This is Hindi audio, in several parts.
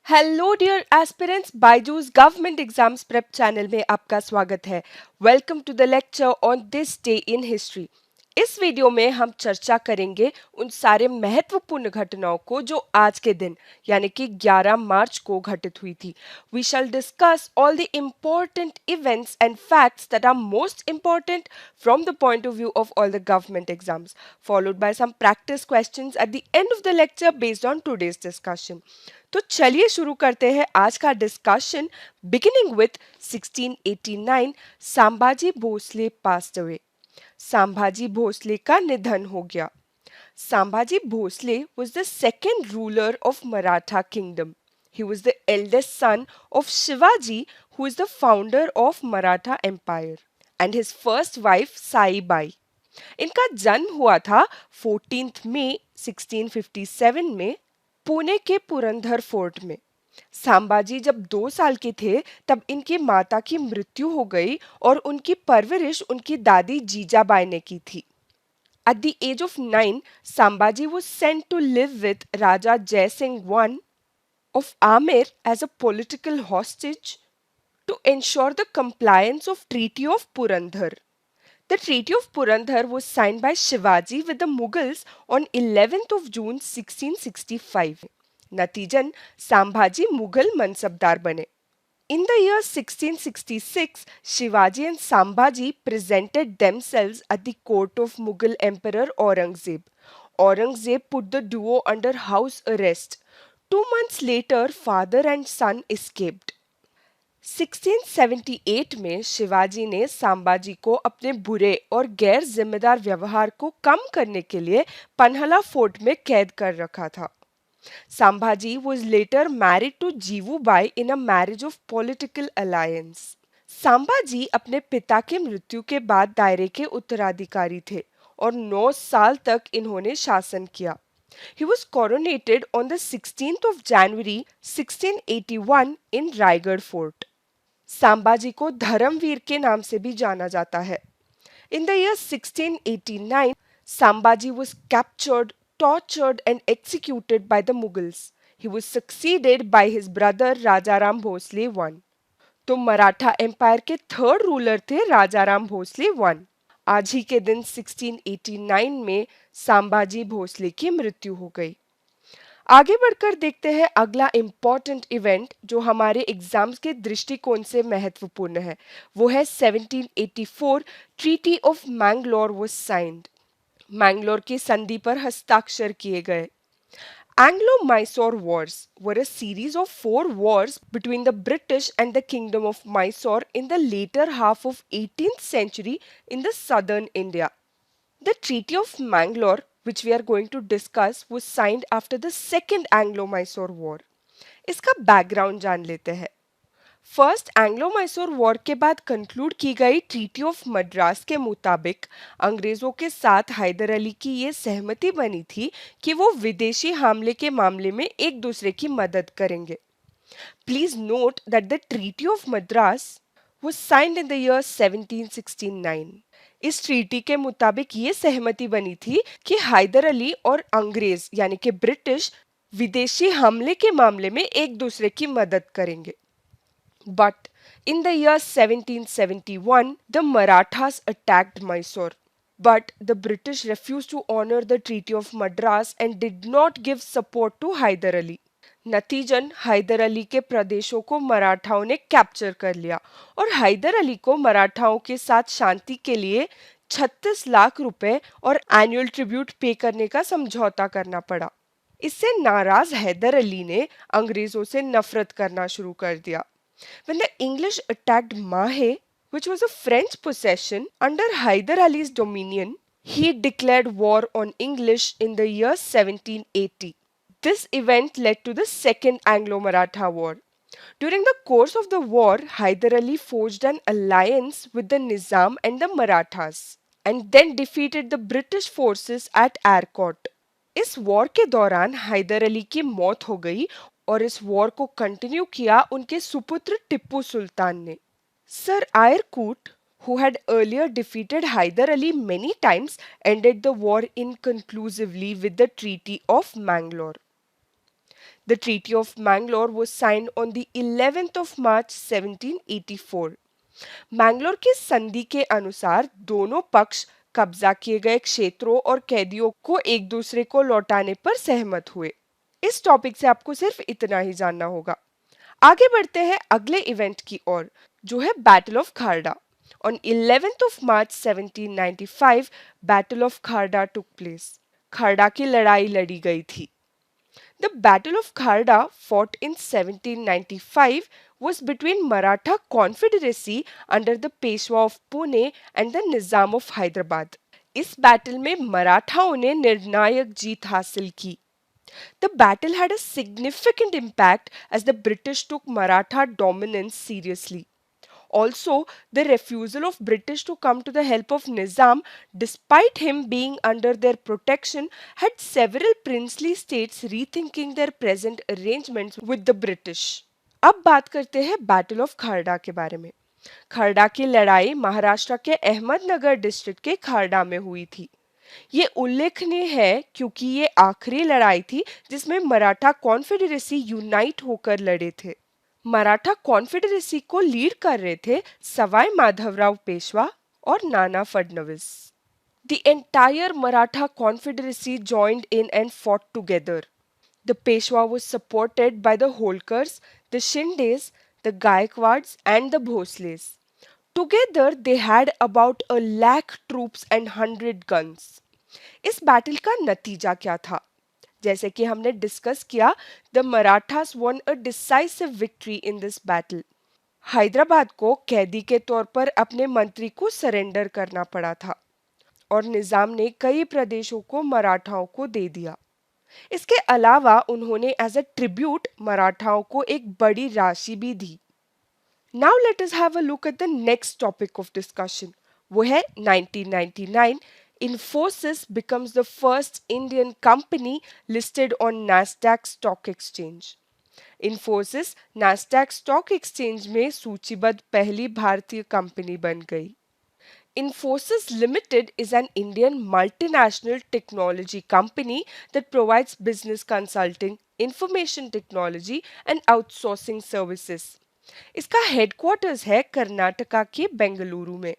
Hello dear aspirants Byju's government exams prep channel में आपका स्वागत है। Welcome to the lecture on this day in history. इस वीडियो में हम चर्चा करेंगे उन सारे महत्वपूर्ण घटनाओं को जो आज के दिन यानी कि 11 मार्च को घटित हुई थी। We shall discuss all the important events and facts that are most important from the point of view of all the government exams, followed by some practice questions at the end of the lecture based on today's discussion. तो चलिए शुरू करते हैं आज का discussion beginning with 1689 Sambhaji Bhosale passed away. Sambhaji Bhosale का निधन हो गया। Sambhaji Bhosle was the second ruler of Maratha kingdom. He was the eldest son of Shivaji, who is the founder of Maratha Empire, and his first wife Saibai. इनका जन्म हुआ था 14 मई 1657 में पुणे के पुरंदर फोर्ट में। संभाजी जब 2 साल के थे तब इनकी माता की मृत्यु हो गई और उनकी परवरिश उनकी दादी जीजाबाई ने की थी। At the age of 9, Sambhaji was sent to live with Raja Jai Singh I of Amer as a political hostage to ensure the compliance of Treaty of Purandhar. The Treaty of Purandhar was signed by Shivaji with the Mughals on 11th of June 1665. नतीजन Sambhaji Mughal mansabdar बने। In the year 1666, Shivaji and Sambhaji presented themselves at the court of Mughal Emperor Aurangzeb. Aurangzeb put the duo under house arrest. 2 months later, father and son escaped. 1678 में शिवाजी ने संभाजी को अपने बुरे और गैर जिम्मेदार व्यवहार को कम करने के लिए पन्हला फोर्ट में कैद कर रखा था। Sambhaji was later married to जीवूबाई in a marriage of political alliance. Sambhaji अपने पिता की मृत्यु के बाद दायरे के उत्तराधिकारी थे और 9 साल तक इन्होंने शासन किया। He was coronated on the 16th of January 1681 in Raigarh fort. Sambhaji को धर्मवीर के नाम से भी जाना जाता है। In the year 1689, Sambhaji was captured, tortured and executed by the Mughals. He was succeeded by his brother Rajaram Bhosle I. तो मराठा एम्पायर के थर्ड रूलर थे राजाराम भोसले वन। आज ही के दिन 1689 में संभाजी भोसले की मृत्यु हो गई। आगे बढ़कर देखते हैं अगला इम्पॉर्टेंट इवेंट जो हमारे एग्जाम्स के दृष्टिकोण से महत्वपूर्ण है। वो है 1784 treaty of Mangalore was signed. Mangalore की संधि पर हस्ताक्षर किए गए। Anglo-Mysore Wars were a series of 4 wars between the British and the Kingdom of Mysore in the later half of 18th century in the southern India. The Treaty of Mangalore, which we are going to discuss, was signed after the Second Anglo-Mysore War. इसका बैकग्राउंड जान लेते हैं। फर्स्ट एंग्लो मैसूर वॉर के बाद कंक्लूड की गई ट्रीटी ऑफ मद्रास के मुताबिक अंग्रेजों के साथ हैदर अली की ये सहमति बनी थी कि वो विदेशी हमले के मामले में एक दूसरे की मदद करेंगे। Please note that the treaty of Madras was signed in the year 1769. इस ट्रीटी के मुताबिक ये सहमति बनी थी कि हैदर अली और अंग्रेज यानी कि ब्रिटिश विदेशी हमले के मामले में एक दूसरे की मदद करेंगे। But in the year 1771, the Marathas attacked Mysore. But the British refused to honor the Treaty of Madras and did not give support to Hyder Ali. नतीजन Haider Ali के प्रदेशों को मराठाओं ने कैप्चर कर लिया और हैदर अली को मराठाओं के साथ शांति के लिए 36 लाख रुपए और एनुअल ट्रिब्यूट पे करने का समझौता करना पड़ा। इससे नाराज हैदर अली ने अंग्रेजों से नफरत करना शुरू कर दिया। When the English attacked Mahe, which was a French possession under Hyder Ali's dominion, he declared war on English in the year 1780. This event led to the Second Anglo-Maratha War. During the course of the war, Hyder Ali forged an alliance with the Nizam and the Marathas and then defeated the British forces at Arcot. इस वॉर के दौरान हैदर अली की मौत हो गई और इस वॉर को कंटिन्यू किया उनके सुपुत्र टिप्पू सुल्तान ने। Sir Eyre Coote, who had earlier defeated Hyder Ali many times, ended the war inconclusively with the Treaty of Mangalore. The Treaty of Mangalore was signed on the 11th of March 1784. Mangalore की संधि के अनुसार दोनों पक्ष कब्जा किए गए क्षेत्रों और कैदियों को एक दूसरे को लौटाने पर सहमत हुए। इस टॉपिक से आपको सिर्फ इतना ही जानना होगा। आगे बढ़ते हैं अगले इवेंट की ओर, जो है battle of Kharda. On 11th of March 1795, battle of Kharda took place. Kharda की लड़ाई लड़ी गई थी। The Battle of Kharda, fought in 1795, was between Maratha Confederacy under the Peshwa of Pune and the Nizam of Hyderabad. इस बैटल में मराठाओं ने निर्णायक जीत हासिल की। The battle had a significant impact as the British took Maratha dominance seriously. Also, the refusal of British to come to the help of Nizam, despite him being under their protection, had several princely states rethinking their present arrangements with the British. अब बात करते हैं बैटल ऑफ खारडा के बारे में। खारडा की लड़ाई महाराष्ट्र के अहमदनगर डिस्ट्रिक्ट के खारडा में हुई थी। ये उल्लेखनीय है क्योंकि ये आखिरी लड़ाई थी जिसमें मराठा कॉन्फेडरेसी यूनाइट होकर लड़े थे। मराठा कॉन्फेडरेसी को लीड कर रहे थे सवाई माधवराव पेशवा और Nana Phadnavis. The entire Maratha confederacy joined in and fought together. The Peshwa was supported by the Holkars, the Shindes, the Gaikwads and the Bhosles. Together they had about 1 lakh troops and 100 guns. इस बैटल का नतीजा क्या था? जैसे कि हमने डिस्कस किया, the Marathas won a decisive victory in this battle. Hyderabad को कैदी के तौर पर अपने मंत्री को सरेंडर करना पड़ा था और निजाम ने कई प्रदेशों को मराठाओं को दे दिया। इसके अलावा उन्होंने एज अ ट्रिब्यूट मराठाओं को एक बड़ी राशि भी दी। Now let us have a look at the next topic of discussion, वो है 1999। Infosys becomes the first Indian company listed on Nasdaq Stock Exchange. Infosys Nasdaq Stock Exchange में सूचीबद्ध पहली भारतीय कंपनी बन गई। Infosys Limited is an Indian multinational technology company that provides business consulting, information technology and outsourcing services. इसका हेडक्वार्टर्स है कर्नाटका के बेंगलुरु में।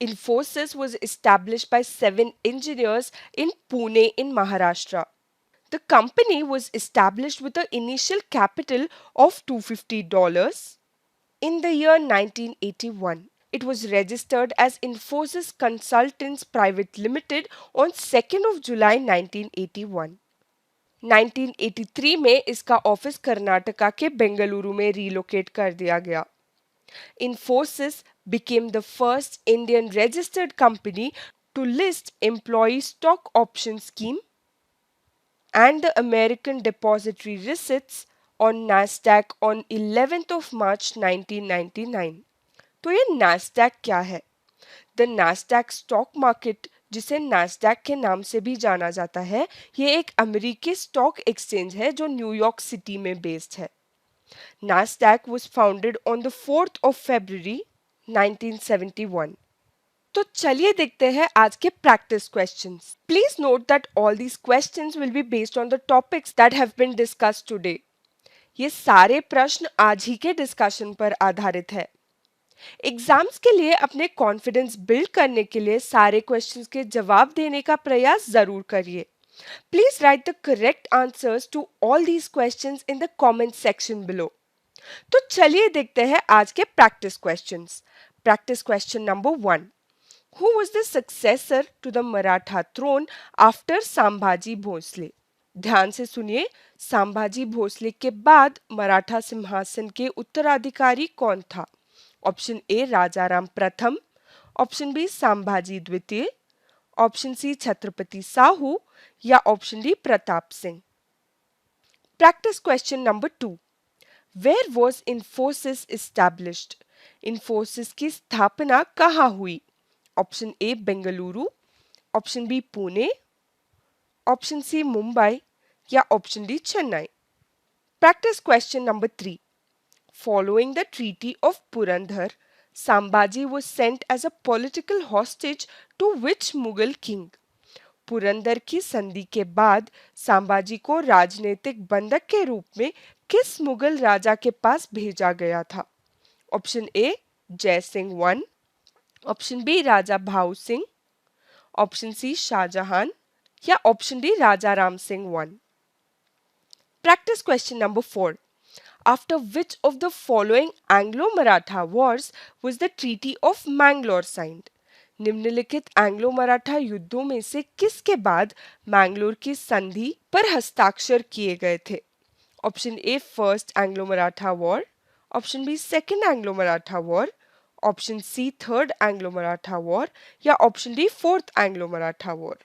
Infosys was established by 7 engineers in Pune in Maharashtra. The company was established with an initial capital of $250 in the year 1981. It was registered as Infosys Consultants Private Limited on 2nd of July 1981. 1983 में इसका ऑफिस कर्नाटका के बेंगलुरु में रिलोकेट कर दिया गया। Infosys became the first Indian registered company to list employee stock option scheme and the American depository receipts on Nasdaq on 11th of March 1999. तो ये Nasdaq क्या है? The Nasdaq stock market, जिसे Nasdaq के नाम से भी जाना जाता है, ये एक अमेरिकी स्टॉक एक्सचेंज है जो न्यूयॉर्क सिटी में बेस्ड है। Nasdaq was founded on the 4th of February 1971. तो चलिए देखते हैं आज के practice questions. Please note that all these questions will be based on the topics that have been discussed today. ये सारे प्रश्न आज ही के डिस्कशन पर आधारित है। एग्जाम्स के लिए अपने कॉन्फिडेंस बिल्ड करने के लिए सारे क्वेश्चंस के जवाब देने का प्रयास जरूर करिए। Please write the correct answers to all these questions in the comment section below. तो चलिए देखते हैं आज के practice questions. Practice question number 1, Who was the successor to the Maratha throne after Sambhaji Bhosle? ध्यान से सुनिए, संभाजी भोसले के बाद मराठा सिंहासन के उत्तराधिकारी कौन था? ऑप्शन ए राजाराम प्रथम, ऑप्शन बी संभाजी द्वितीय, ऑप्शन सी छत्रपति साहू या option D Pratap Singh. Practice question number 2, where was Infosys established? Infosys की स्थापना कहाँ हुई? Option A Bengaluru, option B Pune, option C Mumbai या option D Chennai. Practice question number 3, following the treaty of Purandar, Sambhaji was sent as a political hostage to which Mughal king? Purandar की संधि के बाद संभाजी को राजनीतिक बंधक के रूप में किस मुगल राजा के पास भेजा गया था? ऑप्शन ए जय सिंह वन, ऑप्शन बी राजा भाऊ सिंह, ऑप्शन सी शाहजहां या option D Raja Ram Singh one. Practice question number 4। After which of the following Anglo-Maratha wars was the Treaty of Mangalore signed? निम्नलिखित एंग्लो मराठा युद्धों में से किसके बाद मैंगलोर की संधि पर हस्ताक्षर किए गए थे? Option A first Anglo Maratha war, option B second Anglo Maratha war, option C third Anglo Maratha war या option D fourth Anglo Maratha war.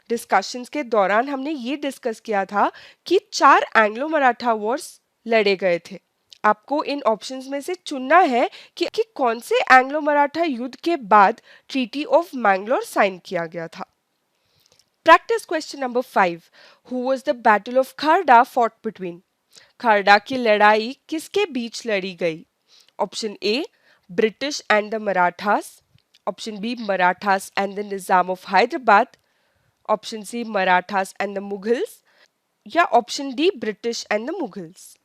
Discussions के दौरान हमने ये डिस्कस किया था कि 4 एंग्लो मराठा वॉर्स लड़े गए थे। आपको इन ऑप्शंस में से चुनना है कि कौन से एंग्लो मराठा युद्ध के बाद ट्रीटी ऑफ मैंगलोर साइन किया गया था। Practice question number 5। Who was the battle of Kharda fought between? Kharda की लड़ाई किसके बीच लड़ी गई? Option A British and the Marathas, option B Marathas and the Nizam of Hyderabad, option C Marathas and the Mughals या option D British and the Mughals.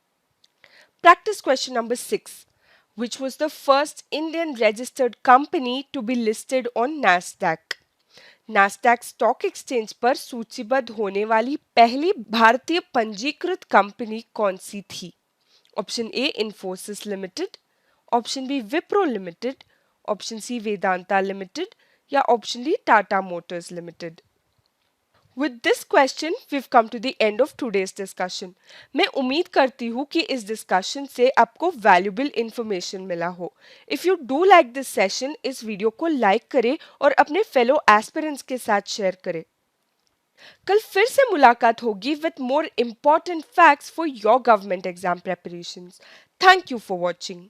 Practice question number 6. Which was the first Indian registered company to be listed on NASDAQ? NASDAQ stock exchange पर सूचीबद्ध होने वाली पहली भारतीय पंजीकृत कंपनी कौन सी थी? Option A Infosys limited, option B Wipro limited, option C Vedanta limited या option D Tata Motors limited. With this question, we've come to the end of today's discussion. मैं उम्मीद करती हूँ कि इस डिस्कशन से आपको वैल्यूबल इंफॉर्मेशन मिला हो। If you do like this session, इस वीडियो को लाइक करें और अपने फेलो एस्पिरेंट्स के साथ शेयर करें। कल फिर से मुलाकात होगी with more important facts for your government exam preparations. Thank you for watching.